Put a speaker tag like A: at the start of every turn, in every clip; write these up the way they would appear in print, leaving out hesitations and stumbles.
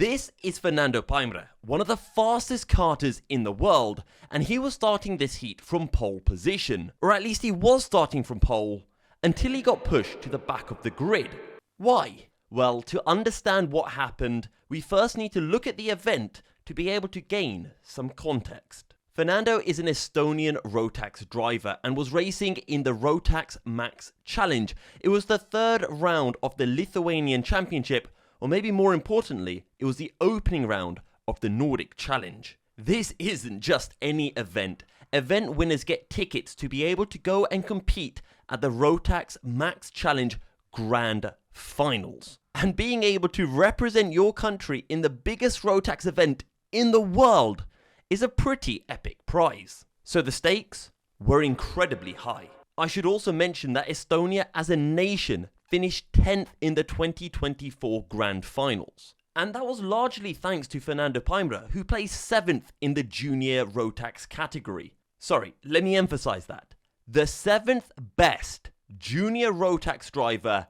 A: This is Fernando Paimre, one of the fastest karters in the world, and he was starting this heat from pole position, or at least he was starting from pole, until he got pushed to the back of the grid. Why? Well, to understand what happened, we first need to look at the event to be able to gain some context. Fernando is an Estonian Rotax driver and was racing in the Rotax Max Challenge. It was the third round of the Lithuanian Championship, or maybe more importantly, it was the opening round of the Nordic Challenge. This isn't just any event. Event winners get tickets to be able to go and compete at the Rotax Max Challenge Grand Finals. And being able to represent your country in the biggest Rotax event in the world is a pretty epic prize. So the stakes were incredibly high. I should also mention that Estonia as a nation finished 10th in the 2024 Grand Finals. And that was largely thanks to Fernando Paimre, who placed 7th in the junior Rotax category. Sorry, let me emphasize that. The 7th best junior Rotax driver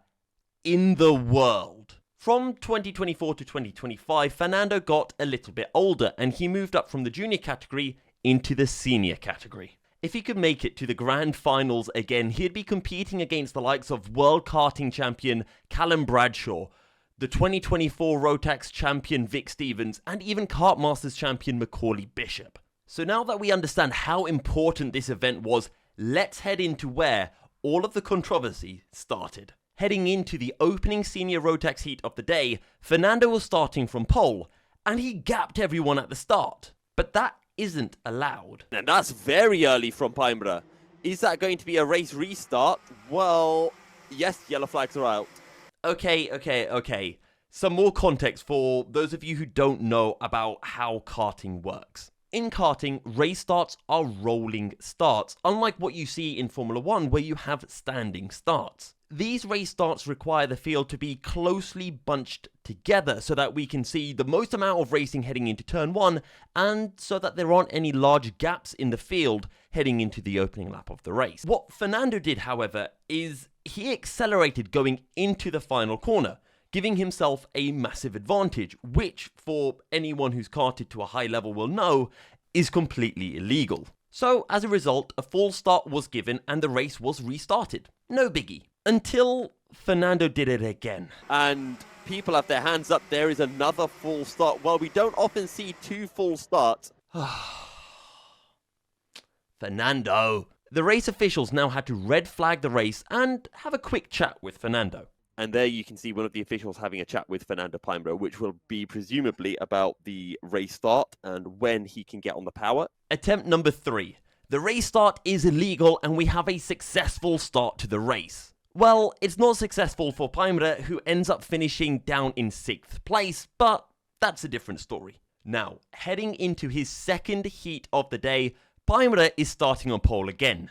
A: in the world. From 2024 to 2025, Fernando got a little bit older and he moved up from the junior category into the senior category. If he could make it to the grand finals again, he'd be competing against the likes of world karting champion Callum Bradshaw, the 2024 Rotax champion Vic Stevens, and even Kart Masters champion Macaulay Bishop. So now that we understand how important this event was, let's head into where all of the controversy started. Heading into the opening senior Rotax heat of the day, Fernando was starting from pole, and he gapped everyone at the start. But that isn't allowed.
B: And that's very early from Paimre. Is that going to be a race restart? Well, yes, yellow flags are out.
A: Okay. Some more context for those of you who don't know about how karting works. In karting, race starts are rolling starts, unlike what you see in Formula 1 where you have standing starts. These race starts require the field to be closely bunched together so that we can see the most amount of racing heading into turn 1 and so that there aren't any large gaps in the field heading into the opening lap of the race. What Fernando did, however, is he accelerated going into the final corner, giving himself a massive advantage, which, for anyone who's karted to a high level will know, is completely illegal. So, as a result, a false start was given and the race was restarted. No biggie. Until Fernando did it again.
B: And people have their hands up, there is another false start. Well, we don't often see two false starts.
A: Fernando. The race officials now had to red flag the race and have a quick chat with Fernando.
B: And there you can see one of the officials having a chat with Fernando Paimre, which will be presumably about the race start and when he can get on the power.
A: Attempt number 3. The race start is illegal and we have a successful start to the race. Well, it's not successful for Paimre, who ends up finishing down in 6th place, but that's a different story. Now, heading into his second heat of the day, Paimre is starting on pole again.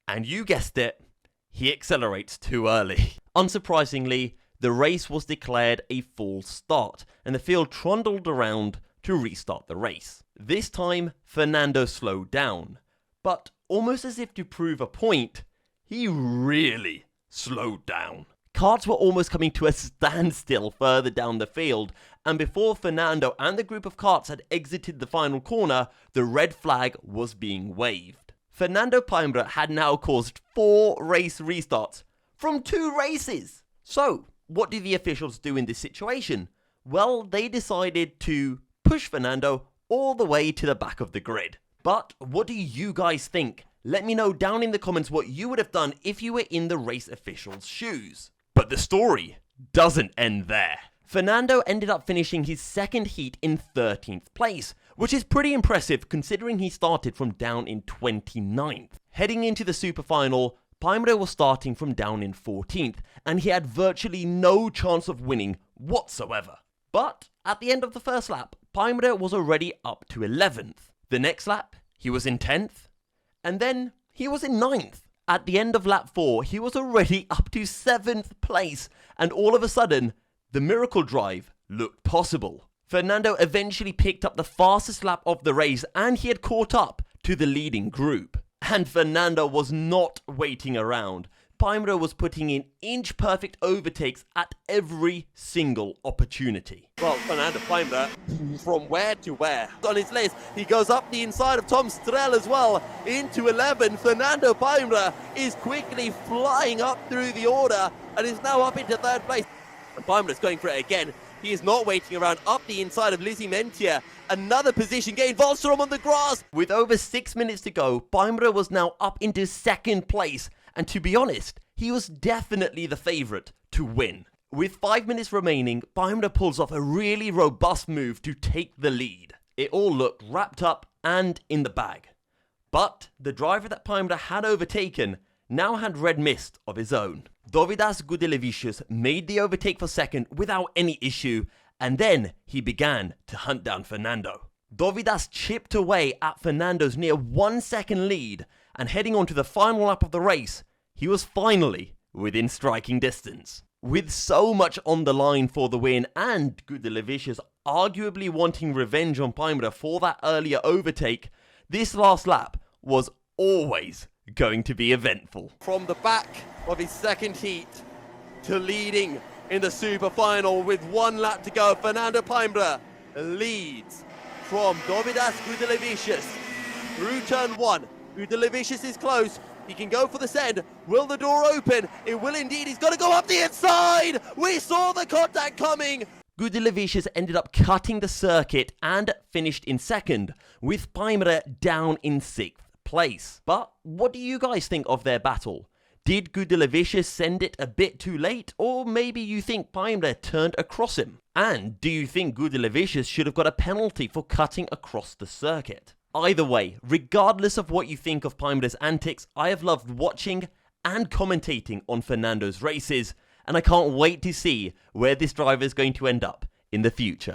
A: And you guessed it, he accelerates too early. Unsurprisingly, the race was declared a false start, and the field trundled around to restart the race. This time, Fernando slowed down, but almost as if to prove a point, he really slowed down. Karts were almost coming to a standstill further down the field, and before Fernando and the group of karts had exited the final corner, the red flag was being waved. Fernando Paimre had now caused 4 race restarts from 2 races. So, what do the officials do in this situation? Well, they decided to push Fernando all the way to the back of the grid. But what do you guys think? Let me know down in the comments what you would have done if you were in the race officials' shoes. But the story doesn't end there. Fernando ended up finishing his second heat in 13th place, which is pretty impressive considering he started from down in 29th. Heading into the super final, Paimre was starting from down in 14th, and he had virtually no chance of winning whatsoever. But at the end of the first lap, Paimre was already up to 11th. The next lap, he was in 10th, and then he was in 9th. At the end of lap 4, he was already up to 7th place, and all of a sudden, the miracle drive looked possible. Fernando eventually picked up the fastest lap of the race, and he had caught up to the leading group. And Fernando was not waiting around. Paimre was putting in inch-perfect overtakes at every single opportunity.
B: Well, Fernando Paimre, from where to where? On his list, he goes up the inside of Tom Strel as well, into 11. Fernando Paimre is quickly flying up through the order and is now up into 3rd place. And Paimre's going for it again. He is not waiting around, up the inside of Lizzie Mentia. Another position gain, Wallstrom on the grass.
A: With over 6 minutes to go, Paimre was now up into 2nd place. And to be honest, he was definitely the favourite to win. With 5 minutes remaining, Paimre pulls off a really robust move to take the lead. It all looked wrapped up and in the bag. But the driver that Paimre had overtaken now had red mist of his own. Dovydas Gudelevicius made the overtake for 2nd without any issue, and then he began to hunt down Fernando. Dovydas chipped away at Fernando's near 1 second lead, and heading on to the final lap of the race, he was finally within striking distance. With so much on the line for the win, and Gudelevicius arguably wanting revenge on Paimre for that earlier overtake, this last lap was always going to be eventful.
B: From the back of his 2nd heat to leading in the super final with 1 lap to go, Fernando Paimre leads from Dovydas Gudelevicius through turn 1. Gudelevicius is close. He can go for the send. Will the door open? It will indeed. He's got to go up the inside. We saw the contact coming.
A: Gudelevicius ended up cutting the circuit and finished in 2nd, with Paimre down in 6th place. But what do you guys think of their battle? Did Gudelevicius send it a bit too late, or maybe you think Paimre turned across him? And do you think Gudelevicius should have got a penalty for cutting across the circuit? Either way, regardless of what you think of Paimre's antics, I have loved watching and commentating on Fernando's races, and I can't wait to see where this driver is going to end up in the future.